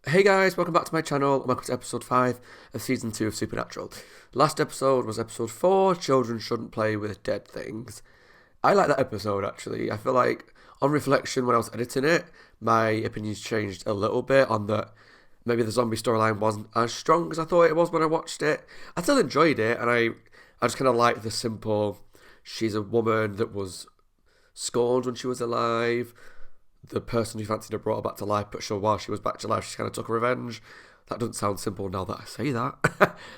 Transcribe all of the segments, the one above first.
Hey guys, welcome back to my channel and welcome to episode 5 of season 2 of Supernatural. Last episode was episode 4, Children Shouldn't Play with Dead Things. I like that episode actually. I feel like on reflection when I was editing it, my opinions changed a little bit on that maybe the zombie storyline wasn't as strong as I thought it was when I watched it. I still enjoyed it and I just kind of like the simple, she's a woman that was scorned when she was alive. The person who fancied her brought her back to life, but sure, while she was back to life, she kind of took revenge. That doesn't sound simple now that I say that.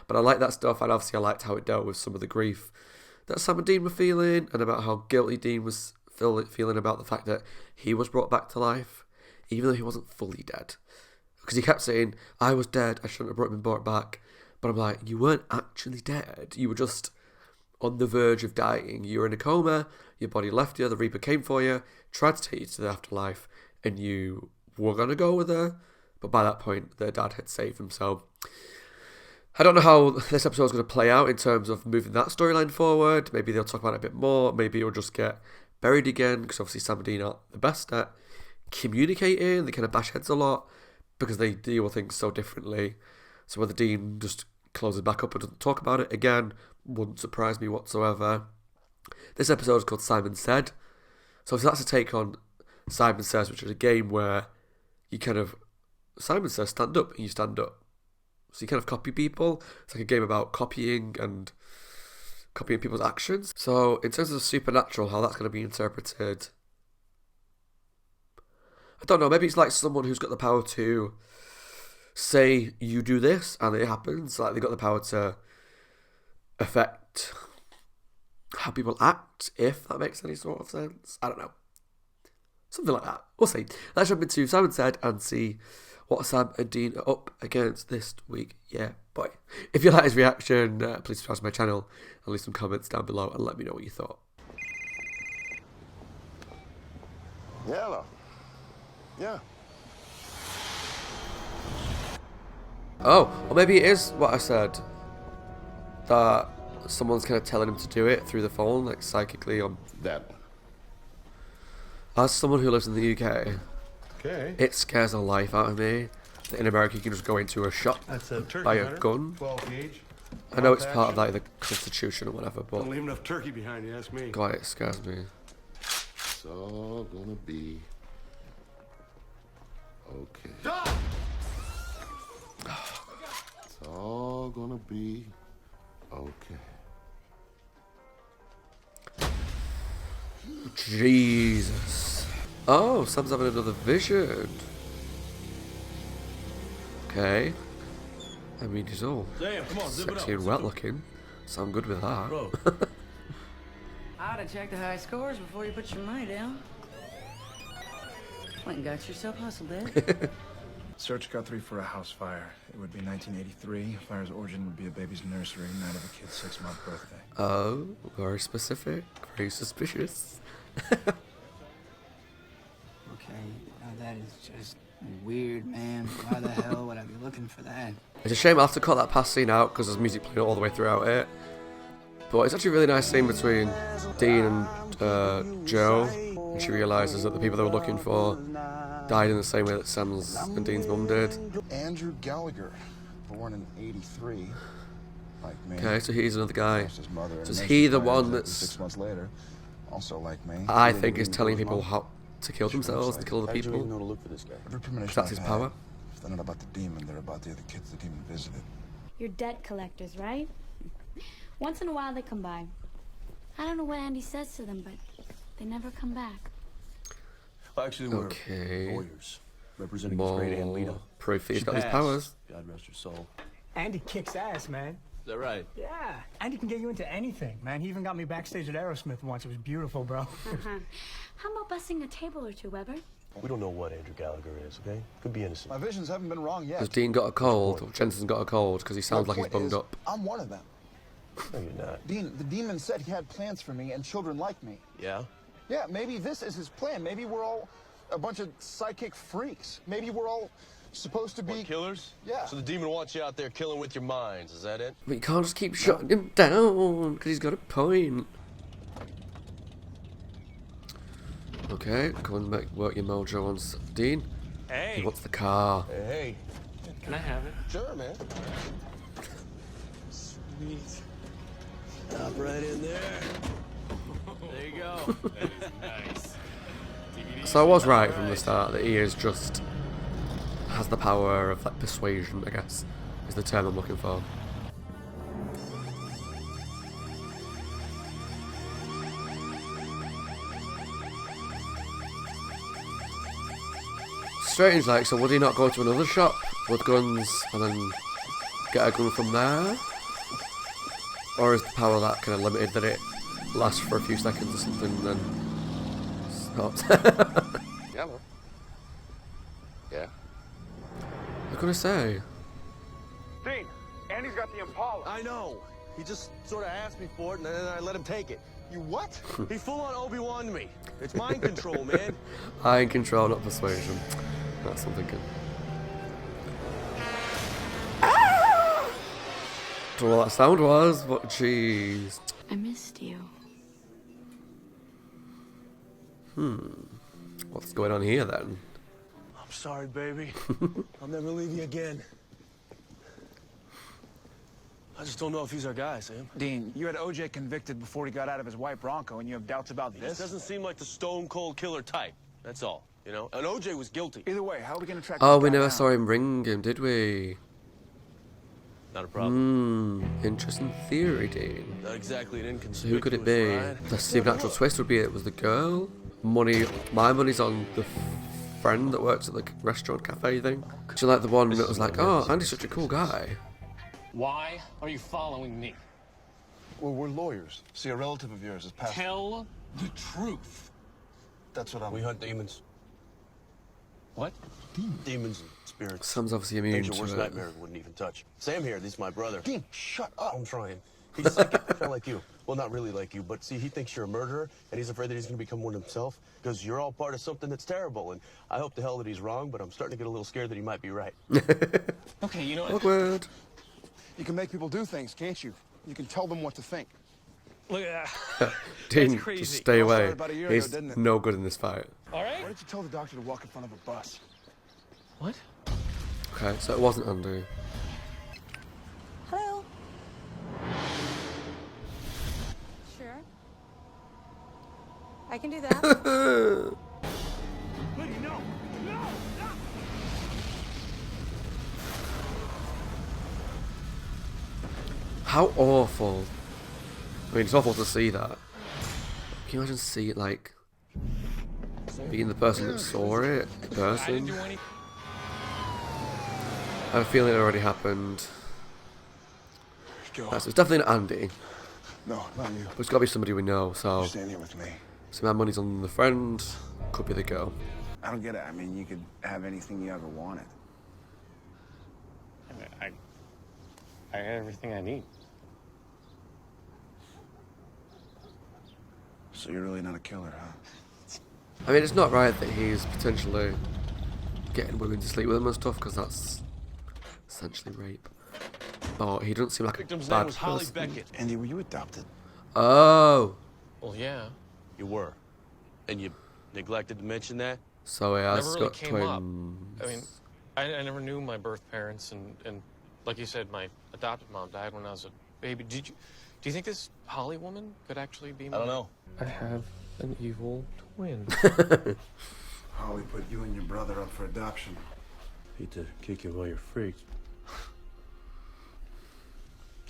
But I like that stuff, and obviously I liked how it dealt with some of the grief that Sam and Dean were feeling, and about how guilty Dean was feeling about the fact that he was brought back to life, even though he wasn't fully dead. Because he kept saying, I was dead, I shouldn't have been brought back. But I'm like, you weren't actually dead. You were just on the verge of dying. You were in a coma, your body left you, the Reaper came for you, tried to take you to the afterlife, and you were going to go with her, but by that point, their dad had saved them, so I don't know how this episode is going to play out in terms of moving that storyline forward. Maybe they'll talk about it a bit more, maybe it'll just get buried again, because obviously Sam and Dean aren't the best at communicating, they kind of bash heads a lot, because they deal with things so differently, so whether Dean just closes back up and doesn't talk about it again wouldn't surprise me whatsoever. This episode is called Simon Said. So that's a take on Simon Says, which is a game where you kind of, Simon says stand up, and you stand up. So you kind of copy people. It's like a game about copying and copying people's actions. So in terms of Supernatural, how that's going to be interpreted, I don't know, maybe it's like someone who's got the power to say you do this and it happens. Like they got the power to affect how people act, if that makes any sort of sense. I don't know. Something like that. We'll see. Let's jump into Simon Said and see what Sam and Dean are up against this week. Yeah, boy. If you like his reaction, please subscribe to my channel and leave some comments down below and let me know what you thought. Yeah, hello. Yeah. Oh, or maybe it is what I said, that someone's kind of telling him to do it through the phone, like psychically on. That. As someone who lives in the UK, Okay. it scares the life out of me that in America you can just go into a shop, buy a gun. 12 gauge. I know it's part of like the Constitution or whatever, but Don't leave enough turkey behind, you ask me. God, it scares me. It's all gonna be okay. It's all gonna be okay. Jesus. Oh, Sam's having another vision. Okay. I mean, he's all Damn, come on, zip it up. sexy and wet looking, so I'm good with that. Bro. I'd have checked the high scores before you put your money down. Went and got yourself hustled, Dad. Search Guthrie for a house fire. It would be 1983. Fire's origin would be a baby's nursery, night of a kid's 6-month birthday. Oh, very specific, very suspicious. Okay, now that is just weird, man. Why the hell would I be looking for that? It's a shame I have to cut that past scene out because there's music playing all the way throughout it. But it's actually a really nice scene between Dean and Joe. And she realises that the people they were looking for died in the same way that Sam's and Dean's mum did. Andrew Gallagher, born in '83, like me. Okay, so he's another guy. Lost his mother So is in he the nursery one fires that's, 6 months later, also like me. I think, is telling people how to kill themselves and kill other How did you even people? know to look for this guy? Every premonition That's his I've power. had, if they're not about the demon, they're about the other kids the demon visited. You're debt collectors, right? Once in a while they come by. I don't know what Andy says to them, but they never come back. Well, actually, we're Okay. lawyers representing his great aunt Lena. More proof he's She got his passed. powers. God rest her soul. Andy kicks ass, man. Is that right? Yeah, Andy can get you into anything, man. He even got me backstage at Aerosmith once. It was beautiful, bro. How about busting a table or two, Weber? We don't know what Andrew Gallagher is, okay? Could be innocent. My visions haven't been wrong yet. Has Dean got a cold? Or Jensen's got a cold because he sounds My like he's point bunged is, up. I'm one of them. No, you're not. Dean, the demon said he had plans for me and children like me. Yeah? Yeah, maybe this is his plan. Maybe we're all a bunch of psychic freaks. Maybe we're all supposed to be What, killers? Yeah. So the demon wants you out there killing with your minds, is that it? But you can't just keep shutting him down because he's got a point. Okay, come and work your mojo on Dean. Hey! He wants the car. Hey, Can I have it? Sure, man. Sweet. Stop right in there. There you go. That is nice. So I was right from the start that he is just has the power of like persuasion, I guess, is the term I'm looking for. Strange, like, so would he not go to another shop with guns and then get a gun from there? Or is the power that kind of limited that it lasts for a few seconds or something and then stops? Yeah, man. Yeah. I was gonna say. Dean, Andy's got the Impala. I know. He just sort of asked me for it, and then I let him take it. You what? He full-on Obi-Wan me. It's mind control, man. Mind control, not persuasion. That's what I'm thinking. Don't know what that sound was, but jeez. I missed you. What's going on here then? I'm sorry, baby. I'll never leave you again. I just don't know if he's our guy, Sam. Dean, you had OJ convicted before he got out of his white Bronco, and you have doubts about He just this? doesn't seem like the stone-cold killer type. That's all, you know? And OJ was guilty. Either way, how are we going to track Oh, this we guy never down? saw him ring him, did we? Not a problem. Interesting theory, Dean. Not exactly an So inconspicuous who could it be? ride. The supernatural twist would be it was the girl. Money, my money's on the friend that works at the restaurant cafe thing. She like the one that was like, oh, Andy's such a cool guy. Why are you following me? Well, we're lawyers. See, a relative of yours is passed. Tell the truth. That's what I'm... We hunt demons. What? Demons and spirits. Sam's obviously immune Things your to worst it. nightmare wouldn't even touch. Sam here, this is my brother. Dean, shut up. I'm trying. He's psychic, kind of like you. Well, not really like you, but see, he thinks you're a murderer, and he's afraid that he's going to become one himself, because you're all part of something that's terrible, and I hope to hell that he's wrong, but I'm starting to get a little scared that he might be right. Okay, you know what? Awkward. You can make people do things, can't you? You can tell them what to think. Look at that. Dean, crazy. just stay All started away. about a year ago, He's didn't it? no good in this fight. All Why right. did you tell the doctor to walk in front of a bus? What? Okay, so it wasn't Andy. Hello? Sure. I can do that. How awful. I mean, it's awful to see that. Can you imagine see it like being the person that saw it in I didn't person? do any. I have a feeling it already happened. Joe. So it's definitely not Andy, No, not you. but it's got to be somebody we know. So, Stand here with me. so my money's on the friend. Could be the girl. I don't get it. I mean, you could have anything you ever wanted. I got everything I need. So you're really not a killer, huh? I mean, it's not right that he's potentially getting women to sleep with him and stuff, because that's essentially rape. But he doesn't seem like a Victim's bad name was Holly person. Beckett. Andy, were you adopted? Oh, Well, yeah. You were. And you neglected to mention that? so he has Never really got came up. twins. I mean, I never knew my birth parents, and like you said, my adopted mom died when I was a baby. Do you think this Holly woman could actually be? I don't know. I have an evil twin. Holly put you and your brother up for adoption. Hate to kick you while you're freaks.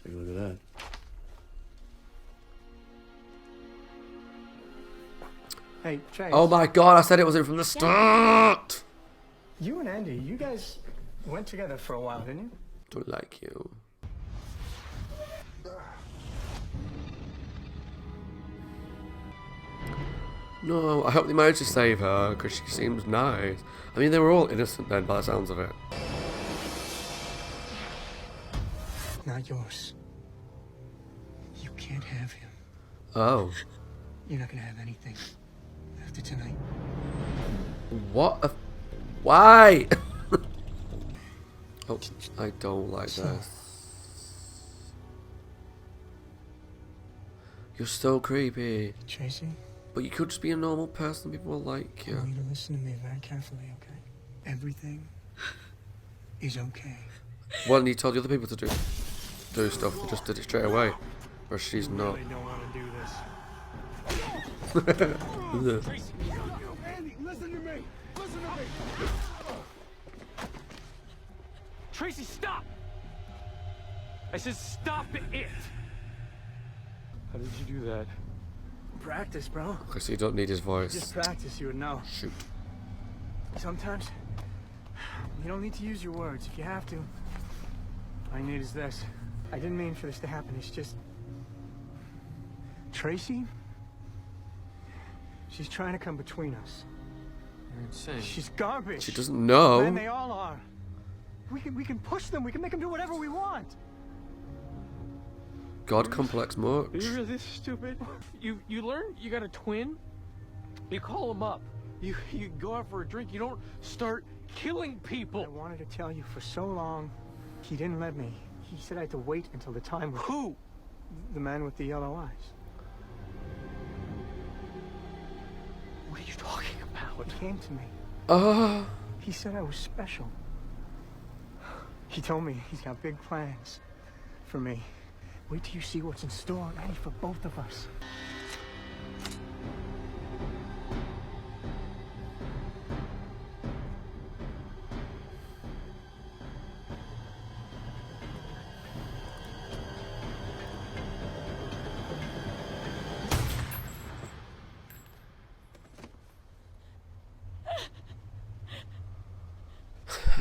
Take a look at that. Hey, Chase. Oh my god, I said it was in from the start! You and Andy, you guys went together for a while, didn't you? Don't like you. No, I hope they managed to save her, because she seems nice. I mean, they were all innocent then, by the sounds of it. Not yours. You can't have him. Oh. You're not gonna have anything after tonight. What a... Why? Oh, I don't like this. You're so creepy. Tracy, But you could just be a normal person, people will like I you. want you to listen to me very carefully, okay? Everything is okay. Why didn't you tell the other people to do stuff? They just did it straight away. Or she's You not. really don't want to do this. Andy, listen to me. Listen to me. Tracy, stop! I said stop it! How did you do that? Practice, bro. Okay, so you don't need his voice. Just practice, you would know. Shoot. Sometimes you don't need to use your words if you have to. All I need is this. I didn't mean for this to happen. It's just Tracy. She's trying to come between us. You're insane. She's garbage. She doesn't know. Man, they all are. We can push them. We can make them do whatever we want. God complex much. Are you really this stupid? You learn you got a twin? You call them up. You go out for a drink. You don't start killing people. I wanted to tell you for so long. He didn't let me. He said I had to wait until the time was... Who? The man with the yellow eyes. What are you talking about? He came to me. Ah. He said I was special. He told me he's got big plans for me. Wait till you see what's in store, Eddie, for both of us.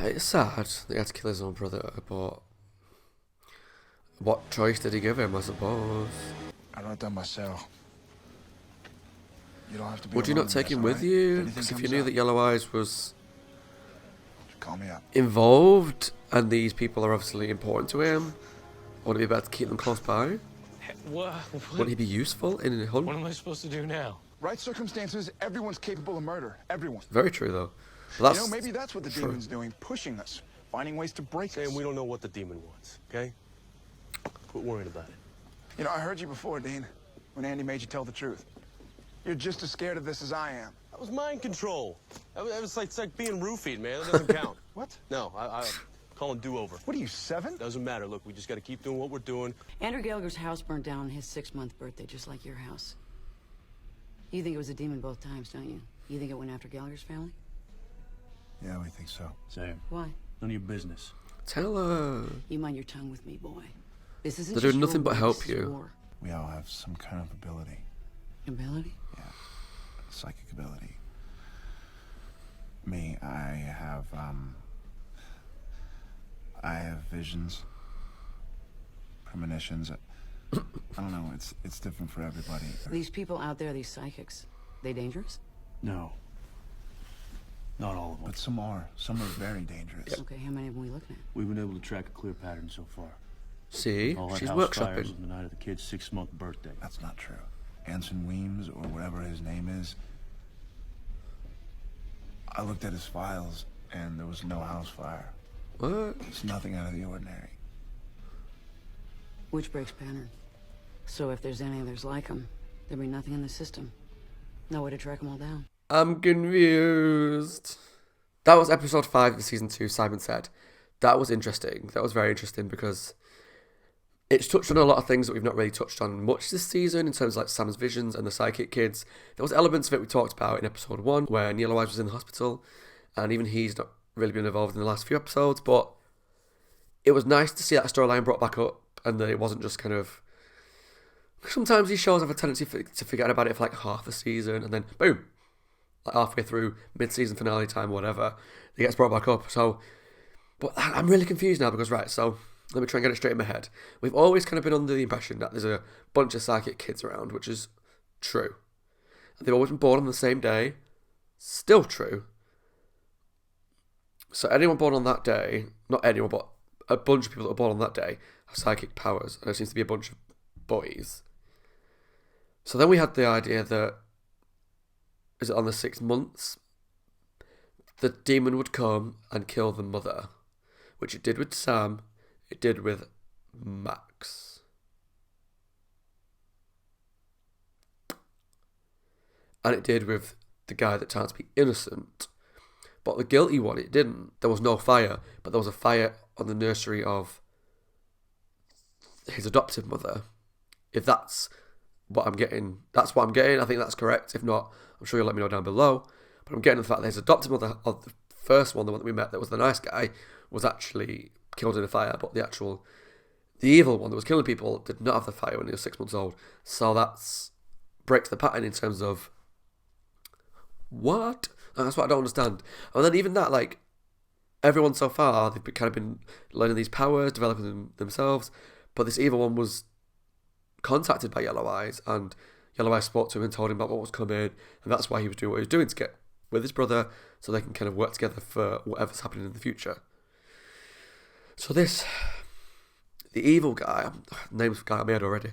It's sad that he had to kill his own brother, but what choice did he give him, I suppose? I wrote down my cell. You don't have to be Would you alone not in take this, him all with right? you? If anything Because if you comes knew up, that Yellow Eyes was just call me up. involved, and these people are obviously important to him, would it be better to keep them close by? What? Would he be useful in a hunt? What am I supposed to do now? Right circumstances, everyone's capable of murder. Everyone. Very true, though. But You that's know, maybe that's what the true. demon's doing, pushing us, finding ways to break us. Saying we don't know what the demon wants, okay? Quit worrying about it. You know, I heard you before, Dean, when Andy made you tell the truth. You're just as scared of this as I am. That was mind control. That was like, it's like being roofied, man. That doesn't count. What? No, I call him do-over. What are you, 7? Doesn't matter. Look, we just got to keep doing what we're doing. Andrew Gallagher's house burned down on his 6-month birthday, just like your house. You think it was a demon both times, don't you? You think it went after Gallagher's family? Yeah, we think so. Same. Why? None of your business. Tell her. You mind your tongue with me, boy. This isn't They're just doing your nothing but war, help this is you. war. We all have some kind of ability. Ability? Yeah. Psychic ability. Me, I have visions. Premonitions. I don't know, it's different for everybody. These people out there, these psychics, they dangerous? No. Not all of them. But some are. Some are very dangerous. Okay, how many of them are we looking at? We've been able to track a clear pattern so far. See? All had She's house fires workshopping. on the night of the kid's 6-month birthday. That's not true. Anson Weems, or whatever his name is, I looked at his files, and there was no house fire. What? It's nothing out of the ordinary. Which breaks pattern. So if there's any others like them, there'll be nothing in the system. No way to track them all down. I'm confused. That was episode 5 of season 2, Simon Said. That was interesting. That was very interesting because it's touched on a lot of things that we've not really touched on much this season in terms of like Sam's visions and the psychic kids. There was elements of it we talked about in episode 1 where Yellow Eyes was in the hospital and even he's not really been involved in the last few episodes, but it was nice to see that storyline brought back up and that it wasn't just kind of... Sometimes these shows have a tendency to forget about it for like half a season and then boom, like halfway through mid-season finale time, whatever, it gets brought back up. So, but I'm really confused now because, right, so let me try and get it straight in my head. We've always kind of been under the impression that there's a bunch of psychic kids around, which is true. They've always been born on the same day, still true. So anyone born on that day, not anyone, but a bunch of people that were born on that day have psychic powers, and it seems to be a bunch of boys. So then we had the idea that, is it on the 6 months, the demon would come and kill the mother, which it did with Sam, it did with Max. And it did with the guy that turns to be innocent. But the guilty one, it didn't. There was no fire, but there was a fire on the nursery of his adoptive mother. If that's what I'm getting, that's what I'm getting. I think that's correct. If not, I'm sure you'll let me know down below. But I'm getting the fact that his adoptive mother of the first one, the one that we met, that was the nice guy, was actually killed in a fire. But the evil one that was killing people did not have the fire when he was 6 months old. So that's breaks the pattern in terms of what? And that's what I don't understand. And then even that, like, everyone so far, they've kind of been learning these powers, developing them themselves. But this evil one was contacted by Yellow Eyes, and Yellow Eyes spoke to him and told him about what was coming, and that's why he was doing what he was doing, to get with his brother so they can kind of work together for whatever's happening in the future. So the evil guy, name's the guy I made already,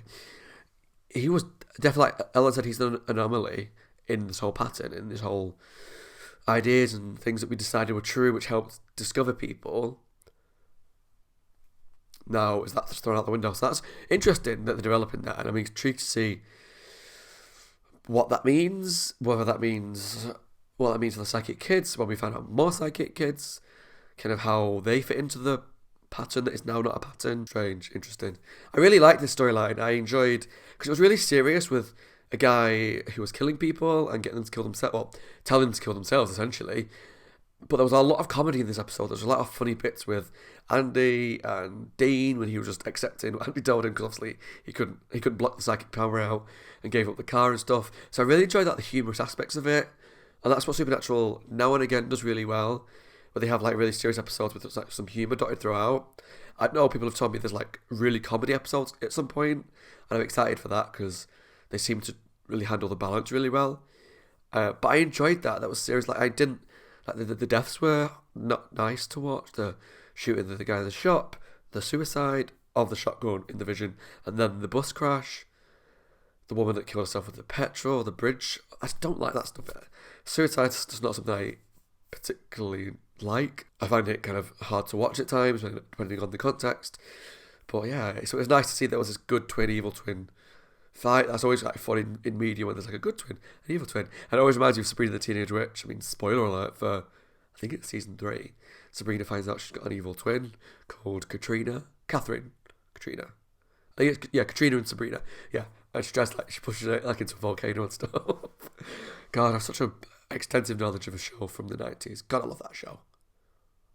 he was definitely, like Ellen said, he's an anomaly in this whole pattern, in this whole ideas and things that we decided were true, which helped discover people. Now, is that just thrown out the window? So that's interesting that they're developing that, and I'm intrigued to see what that means, whether that means what that means for the psychic kids, when we find out more psychic kids, kind of how they fit into the pattern that is now not a pattern. Strange, interesting. I really liked this storyline. I enjoyed, because it was really serious with a guy who was killing people and getting them to kill themselves, well, telling them to kill themselves, essentially. But there was a lot of comedy in this episode. There was a lot of funny bits with Andy and Dean when he was just accepting what Andy told him, because obviously he couldn't block the psychic power out and gave up the car and stuff. So I really enjoyed the humorous aspects of it, and that's what Supernatural now and again does really well, where they have like really serious episodes with like some humour dotted throughout. I know people have told me there's like really comedy episodes at some point, and I'm excited for that because they seem to really handle the balance really well. But I enjoyed that. That was serious. Like, I didn't, like, the deaths were not nice to watch. The shooting of the guy in the shop, the suicide of the shotgun in the vision, and then the bus crash, the woman that killed herself with the petrol, the bridge. I just don't like that stuff. Suicide is just not something I particularly like. I find it kind of hard to watch at times, depending on the context. But yeah, so it was nice to see there was this good twin, evil twin fight. That's always like fun in media when there's like a good twin, an evil twin. And it always reminds you of Sabrina the Teenage Witch. I mean, spoiler alert for, I think it's season 3. Sabrina finds out she's got an evil twin called Katrina. Katrina. I think it's, yeah, Katrina and Sabrina. Yeah, and she tries, like, she pushes it like into a volcano and stuff. God, I have such an extensive knowledge of a show from the 90s. God, I love that show.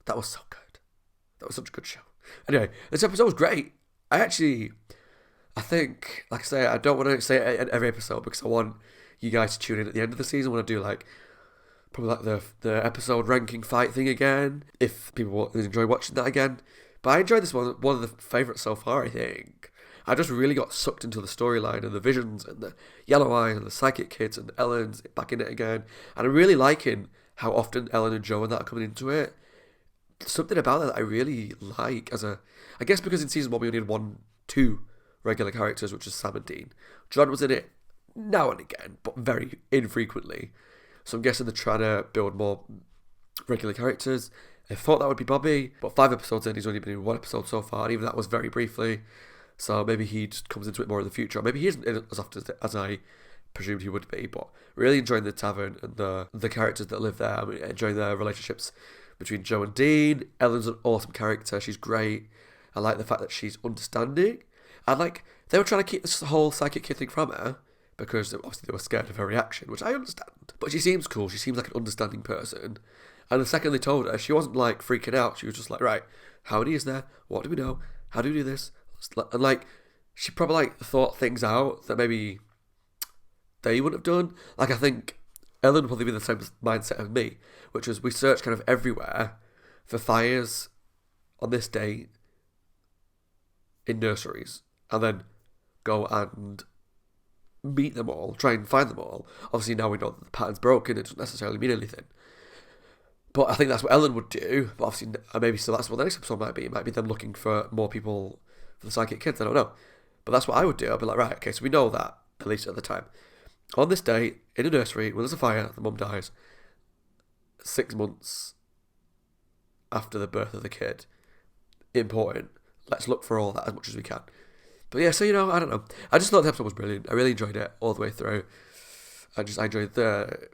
That was so good. That was such a good show. Anyway, this episode was great. I think, like I say, I don't want to say it in every episode because I want you guys to tune in at the end of the season. I want to do like probably like the episode ranking fight thing again, if people enjoy watching that again. But I enjoyed this one of the favourites so far, I think. I just really got sucked into the storyline and the visions and the Yellow Eyes and the psychic kids and Ellen's back in it again. And I'm really liking how often Ellen and Joe and that are coming into it. Something about that I really like I guess because in season 1 we only had 2 regular characters, which is Sam and Dean. John was in it now and again, but very infrequently. So I'm guessing they're trying to build more regular characters. I thought that would be Bobby, but 5 episodes in, he's only been in 1 episode so far, and even that was very briefly. So maybe he just comes into it more in the future. Or maybe he isn't in it as often as I presumed he would be, but really enjoying the tavern and the characters that live there. I mean, enjoying their relationships between Joe and Dean. Ellen's an awesome character. She's great. I like the fact that she's understanding. And like, they were trying to keep this whole psychic kid thing from her because obviously they were scared of her reaction, which I understand. But she seems cool. She seems like an understanding person. And the second they told her, she wasn't like freaking out. She was just like, right, how many is there? What do we know? How do we do this? And like, she probably like thought things out that maybe they wouldn't have done. Like, I think Ellen would probably be the same mindset of me, which was we searched kind of everywhere for fires on this date in nurseries, and then go and meet them all, try and find them all. Obviously now we know that the pattern's broken, it doesn't necessarily mean anything. But I think that's what Ellen would do, but obviously maybe so that's what the next episode might be. It might be them looking for more people for the psychic kids, I don't know. But that's what I would do. I'd be like, right, okay, so we know that, at least at the time. On this day, in a nursery, when there's a fire, the mum dies 6 months after the birth of the kid. Important. Let's look for all that as much as we can. But yeah, so, you know, I don't know. I just thought the episode was brilliant. I really enjoyed it all the way through. I enjoyed the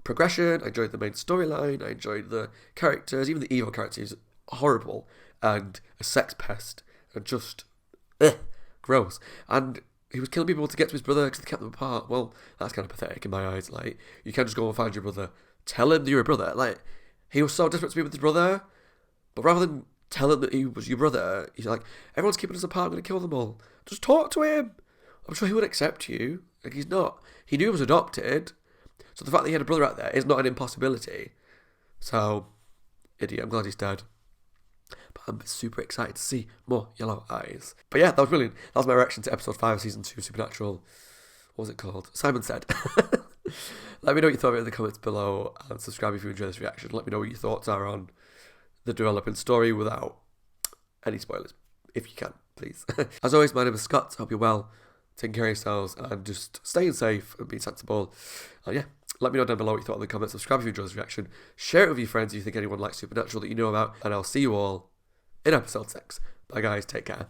progression, I enjoyed the main storyline, I enjoyed the characters, even the evil character is horrible and a sex pest and just gross. And he was killing people to get to his brother because they kept them apart. Well, that's kind of pathetic in my eyes. Like, you can't just go and find your brother, tell him that you're a brother. Like, he was so desperate to be with his brother, but rather than tell him that he was your brother, he's like, everyone's keeping us apart, I'm going to kill them all. Just talk to him. I'm sure he would accept you. Like, he's not. He knew he was adopted, so the fact that he had a brother out there is not an impossibility. So, idiot, I'm glad he's dead. But I'm super excited to see more Yellow Eyes. But yeah, that was brilliant. That was my reaction to episode 5 of season 2 of Supernatural. What was it called? Simon Said. Let me know what you thought of it in the comments below, and subscribe if you enjoyed this reaction. Let me know what your thoughts are on the developing story without any spoilers, if you can, please. As always, my name is Scott. Hope you're well, taking care of yourselves, and just staying safe and being sensible. And yeah, let me know down below what you thought in the comments. Subscribe if you enjoyed this reaction. Share it with your friends if you think anyone likes Supernatural that you know about. And I'll see you all in episode 6. Bye guys, take care.